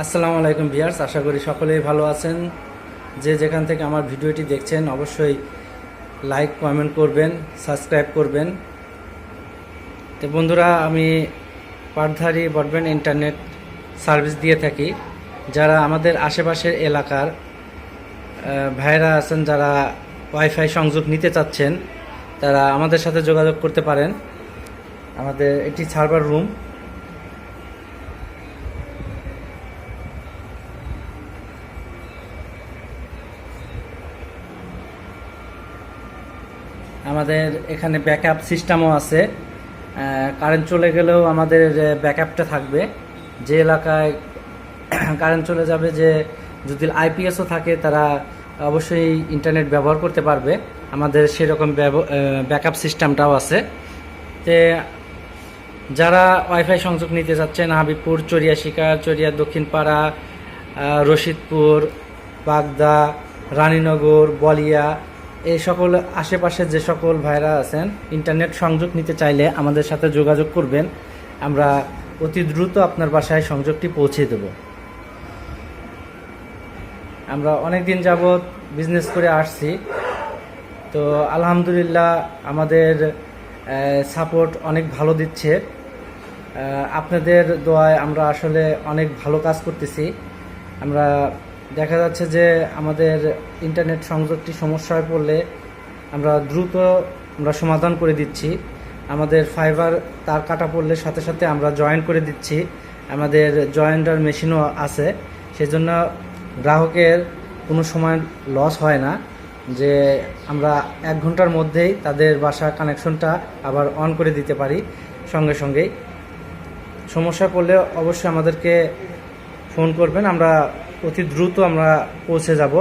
আসসালামু আলাইকুম ভিউয়ার্স, আশা করি সকলেই ভালো আছেন। যে যেখান থেকে আমার ভিডিওটি দেখছেন অবশ্যই লাইক কমেন্ট করবেন, সাবস্ক্রাইব করবেন। তো বন্ধুরা, আমি পাটধারী ব্রডব্যান্ড ইন্টারনেট সার্ভিস দিয়ে থাকি। যারা আমাদের আশেপাশের এলাকার ভাইরা আছেন, যারা ওয়াইফাই সংযোগ নিতে চাচ্ছেন, তারা আমাদের সাথে যোগাযোগ করতে পারেন। আমাদের এটি সার্ভার রুম। আমাদের এখানে ব্যাকআপ সিস্টেমও আছে। কারেন্ট চলে গেলেও আমাদের ব্যাকআপটা থাকবে। যে এলাকায় কারেন্ট চলে যাবে, যে যদি আইপিএসও থাকে, তারা অবশ্যই ইন্টারনেট ব্যবহার করতে পারবে। আমাদের সেরকম ব্যাকআপ সিস্টেমটাও আছে। তে যারা ওয়াইফাই সংযোগ নিতে চাচ্ছেন, হাবিবপুর, চরিয়া শিকার, চরিয়া দক্ষিণপাড়া, রশিদপুর, বাগদা, রানীনগর, বলিয়া, এই সকল আশেপাশে যে সকল ভাইরা আছেন, ইন্টারনেট সংযোগ নিতে চাইলে আমাদের সাথে যোগাযোগ করবেন। আমরা অতি দ্রুত আপনার বাসায় সংযোগটি পৌঁছে দেব। আমরা অনেক দিন যাবৎ বিজনেস করে আসছি, তো আলহামদুলিল্লাহ আমাদের সাপোর্ট অনেক ভালো দিচ্ছে। আপনাদের দোয়ায় আমরা আসলে অনেক ভালো কাজ করতেছি। আমরা দেখা যাচ্ছে যে আমাদের ইন্টারনেট সংযোগটি সমস্যায় পড়লে আমরা দ্রুত সমাধান করে দিচ্ছি। আমাদের ফাইবার তার কাটা পড়লে সাথে সাথে আমরা জয়েন করে দিচ্ছি। আমাদের জয়েন্টার মেশিনও আছে, সেজন্য গ্রাহকের কোনো সময় লস হয় না। যে আমরা 1 ঘন্টার মধ্যেই তাদের বাসা কানেকশনটা আবার অন করে দিতে পারি সঙ্গে সঙ্গেই। সমস্যা পড়লে অবশ্যই আমাদেরকে ফোন করবেন, আমরা অতি দ্রুত পৌঁছে যাব।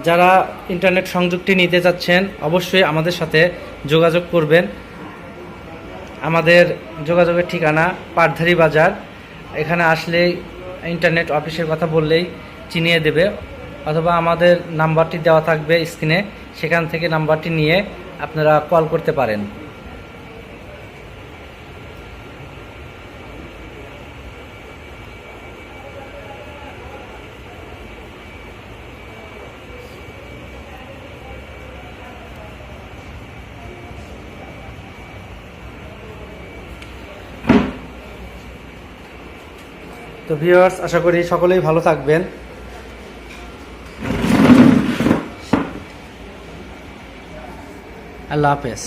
যারা ইন্টারনেট সংযোগটি নিতে চাচ্ছেন অবশ্যই আমাদের সাথে যোগাযোগ করবেন। আমাদের যোগাযোগের ঠিকানা পাটধারী বাজার। এখানে আসলেই ইন্টারনেট অফিসের কথা বললেই চিনিয়ে দেবে, অথবা আমাদের নাম্বারটি দেওয়া থাকবে স্ক্রিনে, সেখান থেকে নাম্বারটি নিয়ে আপনারা কল করতে পারেন। তো ভিউয়ার্স, আশা করি সকলেই ভালো থাকবেন। আল্লাহ হাফেজ।